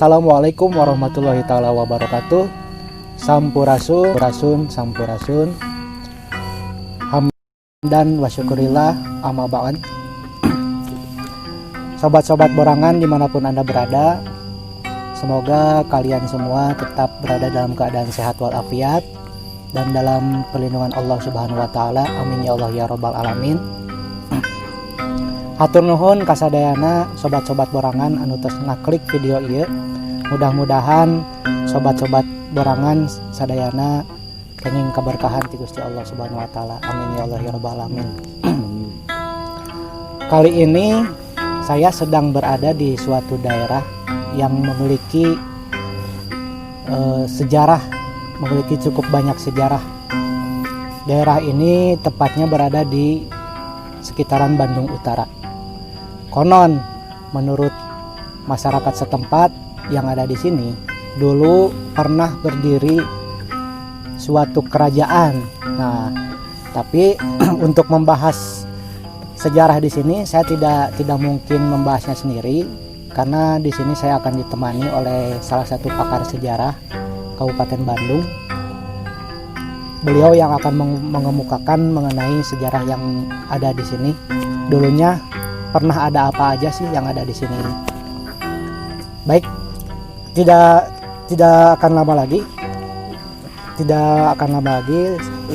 Assalamualaikum warahmatullahi taala wabarakatuh. Sampurasun, sampurasun. Hamdan wa syukurillah amma ba'd. Sobat-sobat borangan dimanapun Anda berada, semoga kalian semua tetap berada dalam keadaan sehat walafiat dan dalam perlindungan Allah Subhanahu wa taala. Amin ya Allah ya rabbal alamin. Hatur nuhun kasadayana sobat-sobat borangan anu tos ngaklik video ieu. Mudah-mudahan sobat-sobat borangan sadayana kenging keberkahan ti Gusti Allah Subhanahu wa taala. Amin ya Allah ya rabbal alamin. Kali ini saya sedang berada di suatu daerah yang memiliki sejarah, memiliki cukup banyak sejarah. Daerah ini tepatnya berada di sekitaran Bandung Utara. Konon menurut masyarakat setempat yang ada di sini, dulu pernah berdiri suatu kerajaan. Nah, tapi untuk membahas sejarah di sini saya tidak mungkin membahasnya sendiri, karena di sini saya akan ditemani oleh salah satu pakar sejarah Kabupaten Bandung. Beliau yang akan mengemukakan mengenai sejarah yang ada di sini. Dulunya pernah ada apa aja sih yang ada di sini. Baik, tidak akan lama lagi.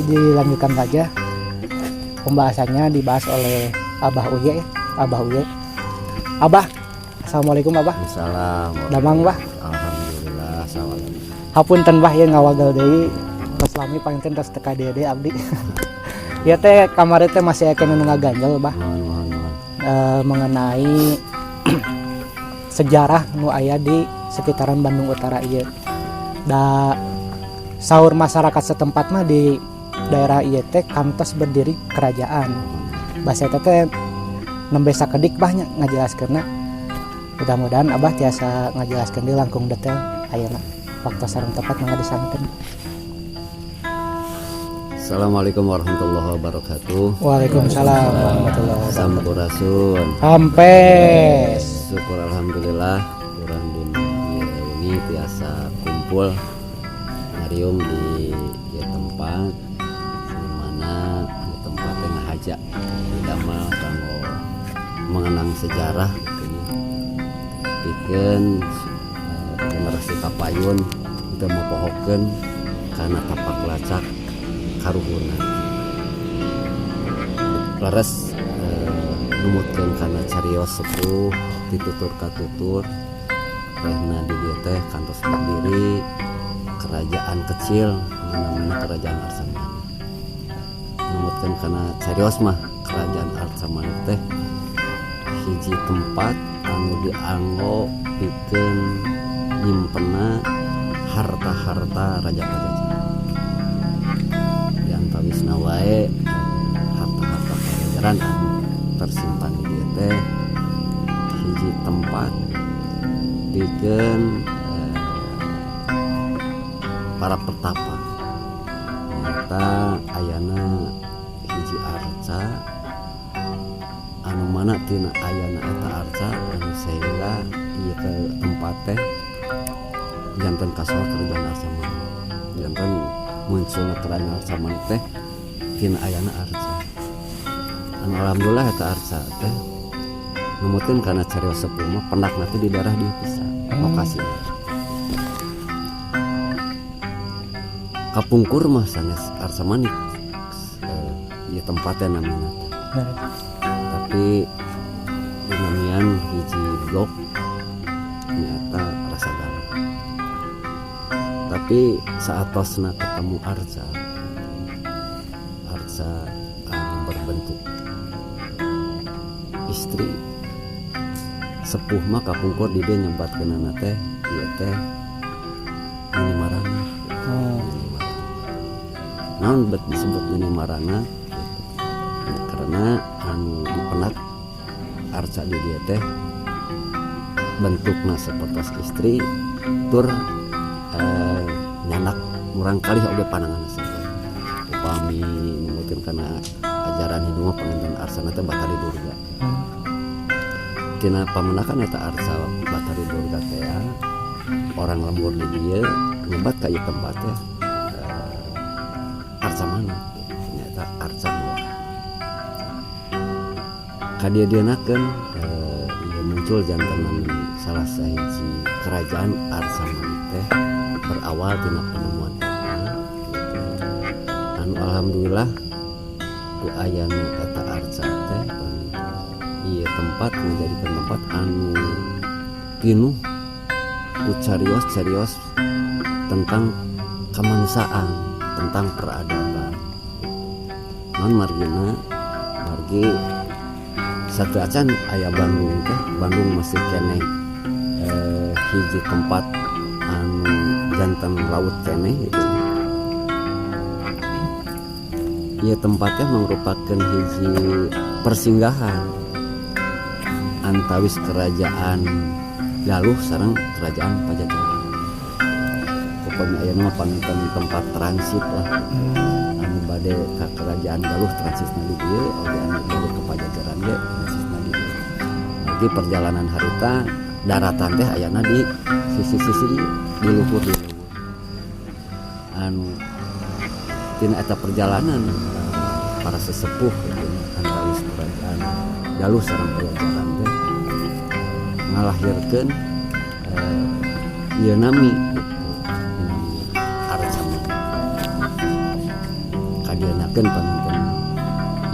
Dilanjutkan saja. Pembahasannya dibahas oleh Abah Uye. Abah, assalamualaikum Abah. Assalamualaikum. Damang Bah. Alhamdulillah. Assalamualaikum. Hapunten Bah ya ngawagal deui. Tos lami panten tos teka dede abdi. Ya teh kamari teh masih akan ngaganjel Bah. Mengenai sejarah nu aya di sekitaran Bandung Utara ieu. Da saur masyarakat setempat mah di daerah ieu teh kantos berdiri kerajaan. Basa eta teh nembe sakedik Bah ngajelaskeunna. Mudah-mudahan Abah tiasa ngajelaskeun deui langkung detail ayeuna. Waktu sareng tepat mangga disankeun. Assalamualaikum warahmatullahi wabarakatuh. Waalaikumsalam warahmatullahi wabarakatuh. Sampurasun. Sampes. Syukur alhamdulillah urang ini biasa kumpul ngariung di tempat di mana di tempat yang ngahajak damel kanggo mengenang sejarah pikeun generasi kapayun teu mopohokeun kana tapak lacak karuhurna. Laras numutkeun kana carios sepuh ditutur katutur rehna di dieu teh kantos berdiri kerajaan kecil namanya kerajaan Arsamani. Numutkeun kana carios mah kerajaan Arsamani teh hiji tempat anu dianggo pikeun nyimpenna harta-harta raja pajajaran. Wisna wae harta-harta pajajaran anu tersimpan di dieu teh hiji tempat pikeun para pertapa. Nyata ayana hiji arca anu mana tina ayana eta arca anu sehingga ieu ke tempat teh janten kasoh kerajaan Arsamani. Janten munculna kerajaan Arsamani teh tina ayana arca. Alhamdulillah eta arca teh numutkeun kana carios sepuh mah pendakna teh di daerah dieu pisan lokasinya. Kapungkur mah sanes Arsamani ieu tempatnya namanya teh. Tapi dinamian hiji blok nyata rasa galau. Tapi saatosna ketemu arca anu berbentuk istri sepuh mah kapungkur di dia nyembatkeunana teh ieu teh Nini Marana. Naon bet disebut Nini Marana karena anu dipenak arca di dia teh bentukna sapertos istri tur nyanak murang kali oge pananganna saja. Upami mungkin karena ajaran Hindu mah panganten arsana teh Batari Durga. Tina pamenakan eta arsa Batari Durga teh orang lembur di dia nyebat kayak tempatnya arca mana ternyata arca Noah. Kadieunakeun ia muncul jantan salah sahiji kerajaan arca mana teh berawal tina penemuan eta anu alhamdulillah ku ayana eta arca teh ieu tempat menjadikan tempat anu pinuh ku carios tentang kemanusiaan, tentang peradaban. Non margi satu acan aya Bandung teh, Bandung masih keneh hiji tempat anu jantan laut keneh gitu. Ieu tempatnya merupakan hiji persinggahan antawis kerajaan Galuh sareng kerajaan Pajajaran. Pokoknya aya mah panutan tempat transit lah. Anu bade ka kerajaan Galuh transitna di dieu, oge anu bade ka Pajajaran ge transitna di dieu. Lagi perjalanan harita daratan teh ayana di sisi-sisi di luhur. Anu tina eta perjalanan para sesepuh antawis kerajaan Galuh sareng Pajajaran teh ngalahirkeun ieu nami arca mana. Kadieunakeun panonton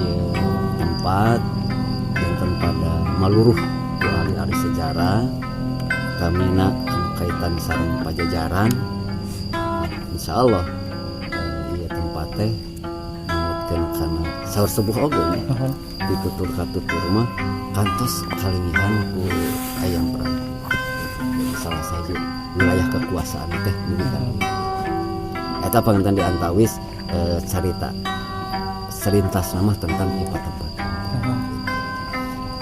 ieu tempat janten pada maluruh ku ari-ari sejarah kamina anu kaitan sareng Pajajaran. Insyaallah ieu tempat teh numutkeun kana saur sepuh oge ditutur katutur mah kantos kalingihan ku Hayam Prabu. Jadi salah satu wilayah kekuasaan teh diberikan. Eta panganten di antawis carita serintas nama tentang ieu tempat.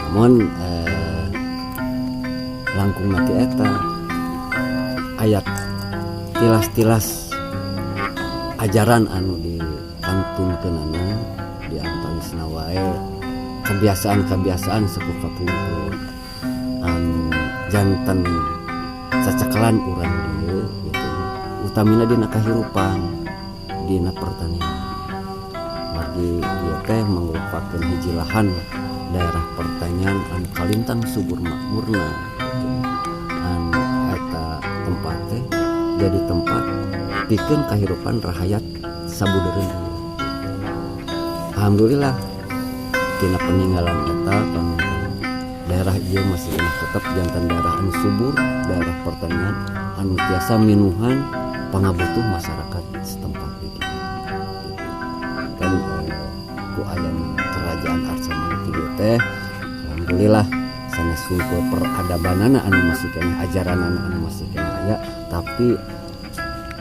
Namun langkung nanti eta ayat tilas-tilas ajaran anu dikantunkeunana di antawisna wae kebiasaan-kebiasaan suku kapungkur anu janten cacakelan urang dieu gitu. Utamina dina kahirupan dina pertanian. Margi ieu teh mangrupakeun hiji lahan daerah pertanian anu kalintang subur makmurna gitu. Anu eta tempat teh jadi tempat pikeun kahirupan rahayat sabudeureun. Alhamdulillah tina peninggalan eta daerah ieu masih tetap jantan daerah anu subur, daerah pertanian anu tiasa minuhan pangabutuh masyarakat setempat gitu. Dan ku aya kerajaan arca mana kieu teh alhamdulillah sanes sungkul peradabanana anu masih keneh ajaranana anu masih keneh aya, tapi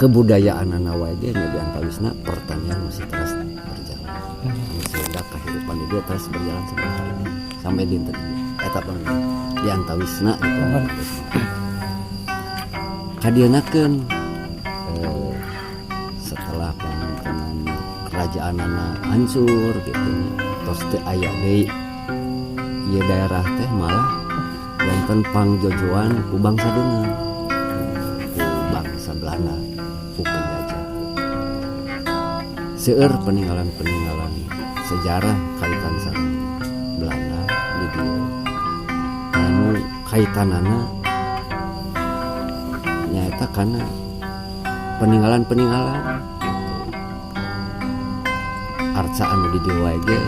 kebudayaanana wae ge nya di antawisna pertanian masih terus berjalan. Sehingga kehidupan dia terus berjalan sampai hari ini, sampai dinten ini. Eta pun di antawisna itu. Kadieunakeun setelah pemerintahan kerajaanana hancur gitu nya. Tos teu aya deui ieu daerah teh malah janten pangjojoan ku bangsa deungeun. Ku bangsa Belanda, ku penjajah. Seueur peninggalan-peninggalan sejarah kaitan sareng Belanda di dieu anu kaitanana nyaeta kana peninggalan-peninggalan arca anu di dieu wae ge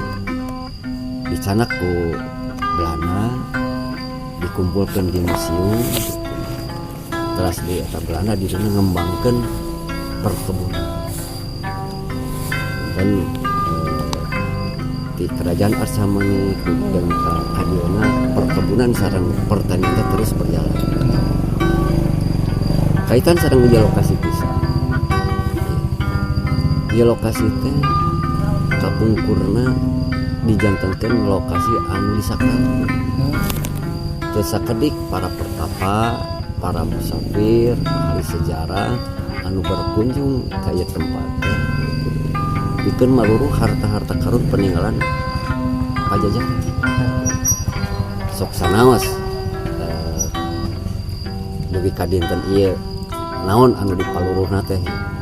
dicanak ku Belanda dikumpulkeun di museum gitu. Terus di eta Belanda dirina ngembangkeun perkebunan dan di kerajaan arca mani dan kadieuna perkebunan sareng pertanian terus berjalan. Kaitan sareng di lokasi pisan. Di lokasi teh kapungkurna dijantankeun lokasi anu disakral. Teu sakedik para pertapa, para musafir, ahli sejarah anu berkunjung ka ieu tempat. Bikin maluruh harta-harta karun peninggalan Pajajaran. Sok sanaos dugi ka dinten ieu naon anu dipaluruhna teh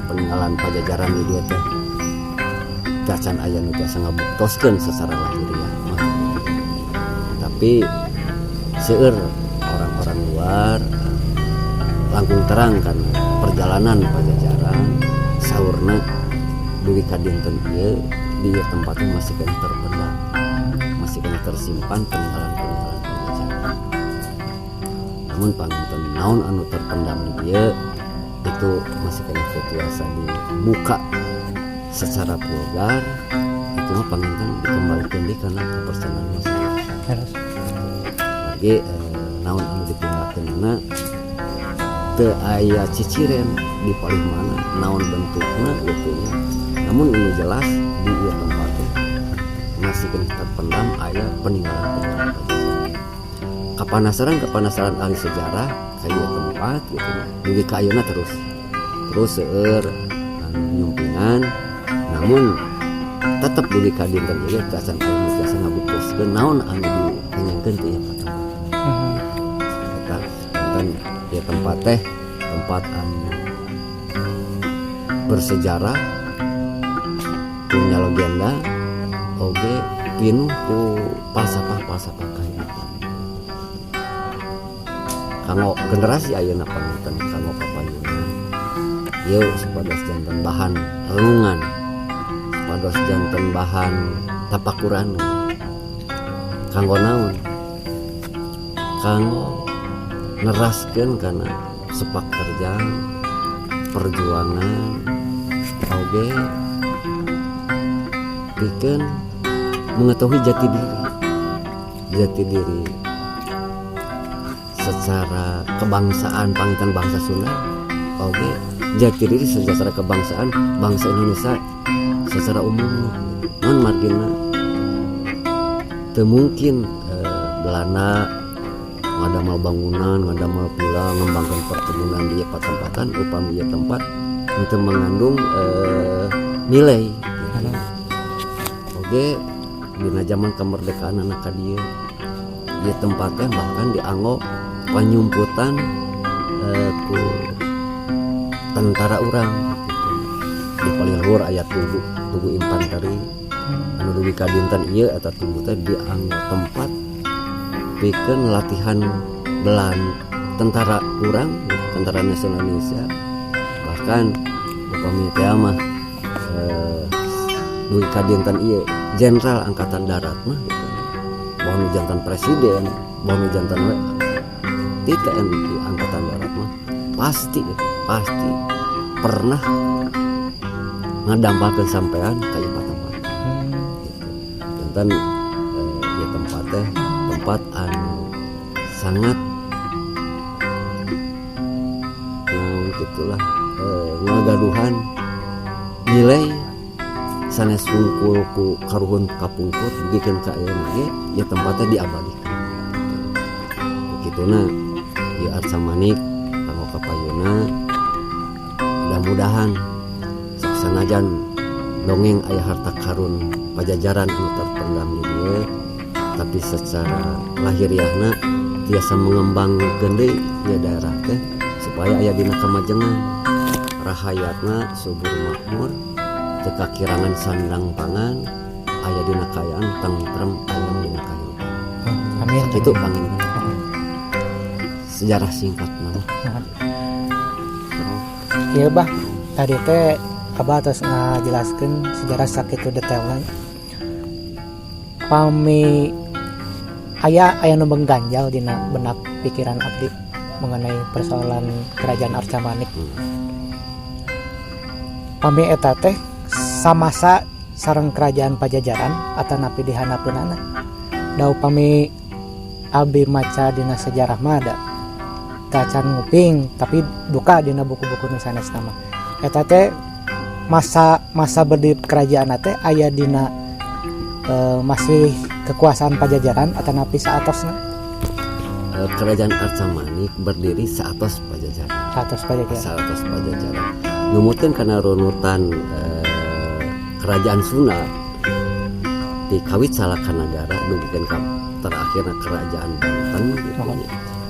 peninggalan Pajajaran di dia teh gacan aya nu tiasa ngabuktoskeun secara lahiriah mah. Tapi seueur orang-orang luar langkung terang karena perjalanan Pajajaran saurna dugi ka dinten ieu di tempatnya masih kena terpendam, masih kena tersimpan peninggalan-peninggalan Pajajaran. Namun panginten naon anu terpendam di dia itu masih kena tiasa dibuka secara vulgar, itu mah panginten dikembalikan di karena kepercayaan masyarakat. Lagi naon anu dipindahkeunna teu aya ciciren di paling mana naon bentukna gitu nya. Namun ini jelas di ieu tempat masih kena terpendam aya peninggalan-peninggalan Pajajaran. Kapanasaran ahli sejarah ka ieu tempat gitu nya. Dugi ka ayeuna terus seueur nyumpingan, namun tetap dugi ka dinten ieu gasan aya nu tiasa ngabuktoskeun naon anu dipengenkeun teh ieu tempat. Eta enten ieu tempat teh tempat anu bersejarah, punya legenda, oge pinuh ku falsafah kehidupan. Kanggo generasi ayeuna panginten kanggo kapayunan ieu supados janten bahan renungan, supados janten bahan tapakuran. Kanggo naon? Kanggo neraskeun kana sepak terjang perjuangan oge pikeun mengetahui jati diri secara kebangsaan pangitan bangsa Sunda, oge jati diri secara kebangsaan bangsa Indonesia secara umum. Non margina teu mungkin Belanda ngadamel bangunan, ngadamel pila, ngembangkan perkebunan di tempat-tempatan upami ieu tempat untuk mengandung nilai. Oge dina zaman kemerdekaan anak ka dieu ieu tempat teh bahkan dianggo panyumputan ku tentara urang gitu. Di paling luhur aya tugu infanteri anu dugi ka dinten ieu eta tugu teh dianggo tempat pikeun latihan tentara urang, tentara nasional Indonesia. Bahkan upami teh mah dugi ka dinten ieu jenderal angkatan darat mah gitu. Bahwa jantan presiden, bahwa jantan di TNI angkatan darat mah pasti pernah ngadampakeun sampean ka ieu tempat. Gitu. Jantan ieu tempat teh tempat anu sangat gitulah ngagaduhan nilai sanes wungkul ku karuhun kapungkur bikin ka ieu ya tempatnya diabadikan. Begituna ieu Arca Manik kanggo kapayuna mudah-mudahan sanajan dongeng aya harta karun Pajajaran anu terpendam di dieu tapi secara lahiriahna tiasa mengembangkeun deui ieu daerah teh supaya aya dina kamajengan rahayatna subur makmur teu kakirangan sandang pangan aya dina kaayaan tentrem ayam dina kahirupan. Amin. Sakitu panginten. Sejarah singkatna. Ieu bah tadi teh Abah tos ngajelaskeun sejarah sakitu detailna. Pami aya nu mengganjal dina benak pikiran abdi mengenai persoalan kerajaan Arca Manik. Pami eta teh samasa sareng kerajaan Pajajaran atanapi dihanapeunana. Da upami abdi maca dina sejarah mah da kacan nguping tapi duka dina buku-buku nu sanes nama. Eta teh masa berdiri kerajaan teh aya dina masih kekuasaan Pajajaran atanapi saatosna. Kerajaan Arca Manik berdiri saatos Pajajaran. Saatos Pajajaran. Numutkeun kana runutan kerajaan Sunda di kawit salaka nagara dugikeun ka terakhirna kerajaan Banten gitu.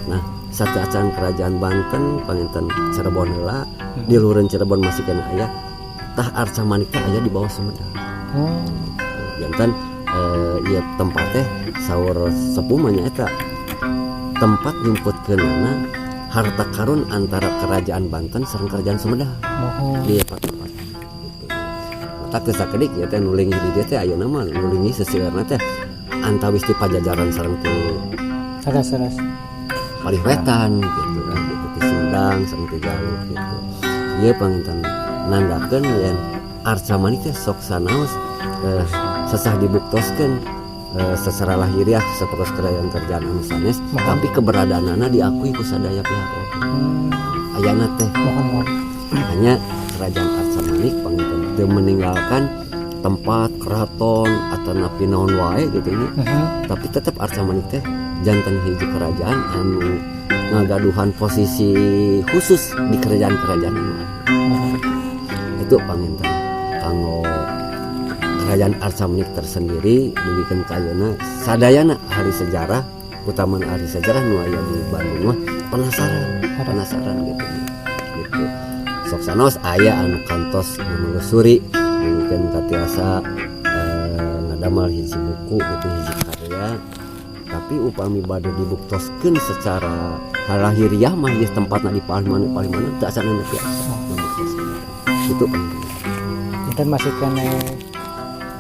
Nah, satu acan kerajaan Banten panginten Cirebon heula di luhureun Cirebon masih kena aya tah arca manik teh aya di bawah Sumedang. Jantan ieu tempat teh saur sepuh mah nyaeta tempat nyumputkeunana harta karun antara kerajaan Banten sareng kerajaan Sumedang. Di tempat gitu. Mata teu sakedik ieu teh nuling di dieu teh ayeuna mah nulingi seseueurna teh antawis ti Pajajaran sareng ti saras Paliwetan gitu kan gitu di Sumedang sareng ti Galuh gitu. Ieu panginten nandakeun yen arca manik teh sok sanaos sesah dibuktoskeun secara lahiriah sapertos kerajaan anu sanes tapi keberadaanna diakui ku sadaya pihak oge. Ayana teh hanya kerajaan arca manik panginten teu meninggalkan tempat keraton atau napi naon wae gitu nya. Tapi tetap arca manik teh janten hiji kerajaan anu ngagaduhan posisi khusus di kerajaan-kerajaan anu ada. Itu panginten kanggo kerajaan arca manik tersendiri dibikeun ka ayeuna sadayana ahli sejarah utama ahli sejarah nu aya di Bandung mah penasaran gitu. Gitu. Sok sanos aya anu kantos menelusuri mungkin katiasa ngadamal hiji buku gitu hiji karya tapi upami bade dibuktoskeun secara lahiriah mah ieu tempatna di paling mana teu asana nepi itu dan masih kena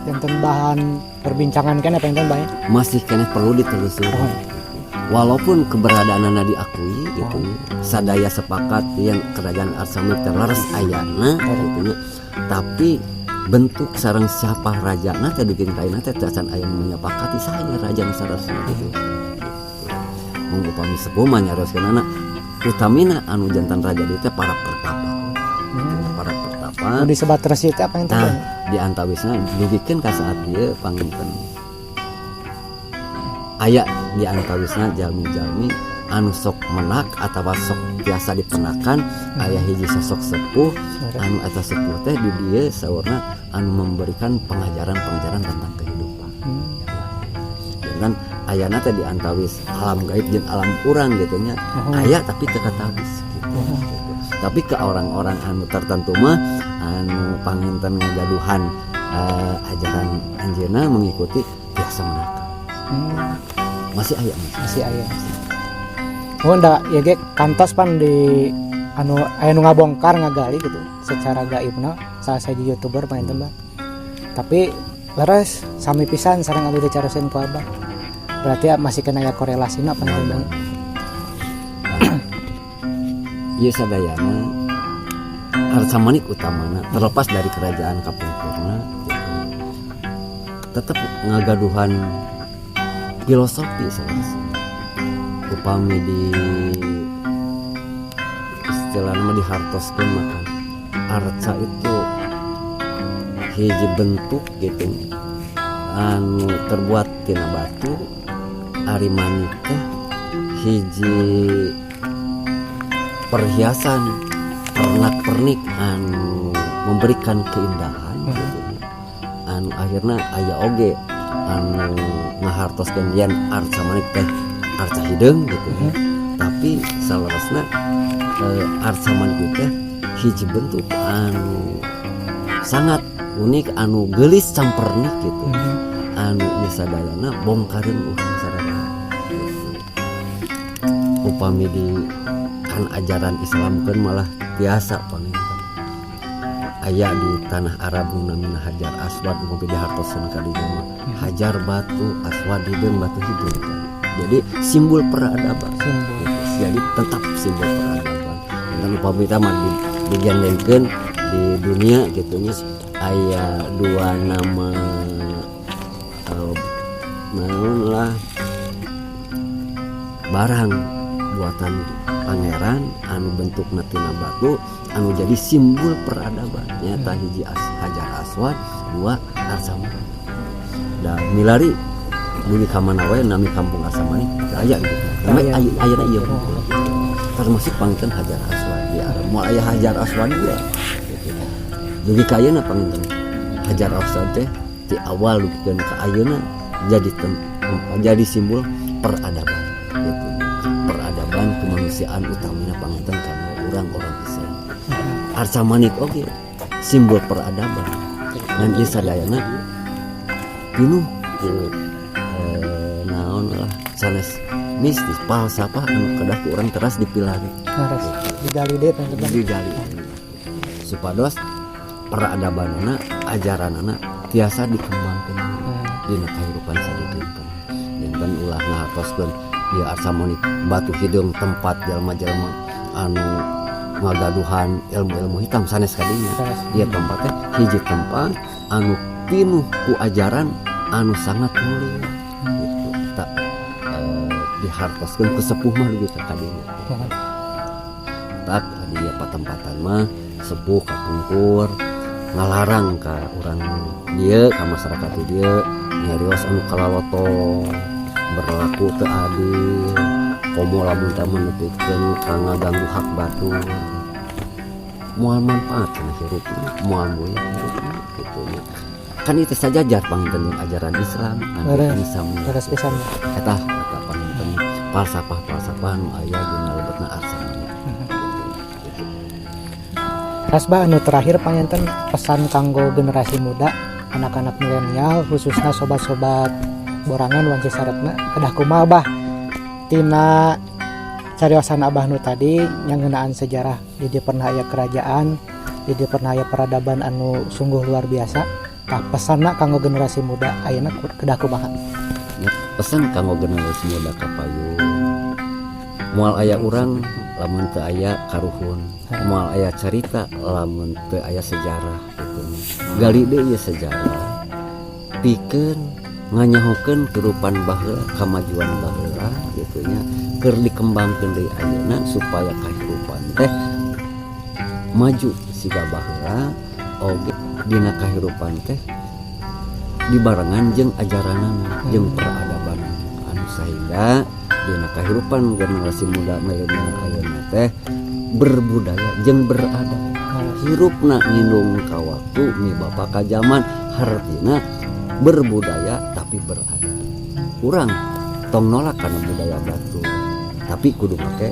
enten bahan perbincangan kan apa enten bae masih kena perlu ditelusuri. Walaupun keberadaanna diakui gitu sadaya sepakat yang kerajaan arca manik terlaras ayana gitu tapi bentuk sareng siapa rajana teh bikin kaina teh acan aya menyepakati saya raja nu sarasna gitu. Mun upami sepuh mah nyaroskeunana utamina anu jantan raja dieu teh para pertapa. Para pertapa. Nu disebat resi teh apa enten? Nah, di antawisna dugikeun ka saat dieu panginten. Aya di antawisna jalmi-jalmi anu sok menak atawa sok biasa dipenakan aya hiji sosok sepuh anu eta sepuh teh di dieu saurna anu memberikan pengajaran tentang kehidupan. Dan ayana teh di antawis alam gaib jeung alam urang gitu nya. Aya tapi teu katawis gitu. Tapi ke orang-orang anu tertentu mah anu panginten ngagaduhan ajaran anjeunna mengikuti biasa menakan. Masih aya. Oh ndak ya ge kantos pan di anu aya nu ngabongkar ngagali gitu secara gaibna salah saya di YouTuber main tembak. Tapi leres sami pisan sareng anu dicaroseun ku Abah. Berarti masih kena aya korelasina pan tembak. Ieu sadayana arca manik utamana terlepas dari kerajaan kapungkurna gitu. Tetap ngagaduhan filosofi sanes. Upami di istilahnya dihartoskeun makan arca itu hiji bentuk gitu anu terbuat tina batu ari manik teh hiji perhiasan pernak-pernik anu memberikan keindahan gitu. Anu akhirna aya oge anu ngahartoskeun yen arca manik teh arca hideung gitu. Tapi salerosna arca manik teh hiji bentuk anu sangat unik anu geulis campernik gitu. Anu ieu sadayana bongkareun urang sadaya gitu. Upami di kan ajaran Islam kan malah biasa panginten aya di tanah Arab nu namina Hajar Aswad nu dihartosan ka dieu mah hajar batu aswad hideung batu hideung. Jadi simbol peradaban. Jadi tetap simbol peradaban. Dan upami mah digandengkeun di dunia gitu nya aya dua nama naon lah barang buatan pangeran anu bentukna tina batu anu jadi simbol peradaban nyata hiji Hajar Aswad dua arca manik. Da milari mugi ka mana wae nami kampung arca manik aya gitu. Tapi ayeuna ieu termasuk panginten Hajar Aswad di Arab. Moal aya Hajar Aswad juga. Dugi ka ayeuna panginten Hajar Aswad teh di awal dugikeun ka ayeuna jadi simbol peradaban gitu. Peradaban kemanusiaan utamanya panganten karena orang Islam. Arca manik oke simbol peradaban dan ieu sadayana pinuh ku naon lah sanes mistis falsafah anu kedah ku urang teras dipilari Naras digali deh digali supados peradabanana ajaranana tiasa dikembangkeun dina kahirupan sadeudeuten dinten ulah ngahartoskeun ieu arca manik batu hidung tempat jalma-jalma anu ngagaduhan ilmu-ilmu hitam sanes kadinya ieu tempatnya hiji tempat anu pinuh ku ajaran anu sangat mulia gitu tak dihartoskeun ku sepuh mah gitu kadinya tak dia patempatan mah sepuh kapungkur ngalarang ka urang dieu ka masyarakat dieu nyarios anu kalaloto berlaku teu adil komo lamun teh menepikeun ka ngaganggu hak batur moal manfaat kana hirupna moal mulia hirupna kitu nya kan itu saja jar panginten ajaran Islam anu bisa terus pisan eta panginten falsafah anu aya dina lebetna arca Rasba anu terakhir panginten pesan kanggo generasi muda anak-anak milenial khususnya sobat-sobat borangan wanci saretna kedah kumaha bah tina cariosan abah nu tadi yang ngeunaan sejarah jadi pernah aya kerajaan jadi pernah aya peradaban anu sungguh luar biasa tah pesanna kanggo generasi muda ayeuna kedah kumaha pesan kanggo generasi muda ka payung moal aya urang lamun teu aya karuhun moal aya carita lamun teu aya sejarah gitu gali deui ieu sejarah pikeun nganyahokeun kehidupan baheula kamajuan baheula gitu nya keur dikembangkeun deui ayeuna supaya kahirupan teh maju siga baheula oge dina kahirupan teh dibarengan jeung ajaranana jeung peradaban anu sahingga dina kahirupan generasi muda milenial ayeuna teh berbudaya jeung beradab hirupna nginung ka waktu mi bapa ka zaman hartina berbudaya tapi beradab urang tong nolak kana budaya batu tapi kudu make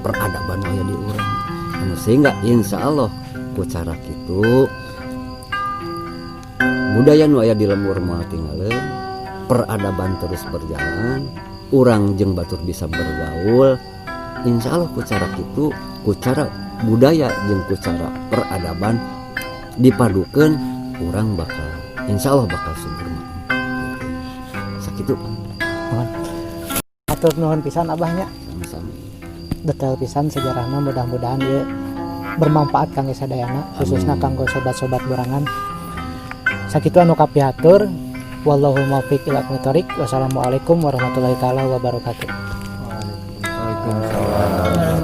peradaban aya di urang anu sehingga insyaallah ku cara kitu budaya nu aya di lemur moal tinggaleun peradaban terus berjalan urang jeung batur bisa bergaul insyaallah ku cara kitu ku cara budaya jeung ku cara peradaban dipadukeun urang bakal insyaallah bakal sempurna sakitu atur nuhun pisan abahnya sama-sama detail pisan sejarahna mudah-mudahan ieu bermanfaat kangge sadayana khususna kanggo sobat-sobat borangan sakitu anu kapihatur wallahu muwaffiq ila aqwamit thoriq wassalamualaikum warahmatullahi taala wabarakatuh. Waalaikumsalam.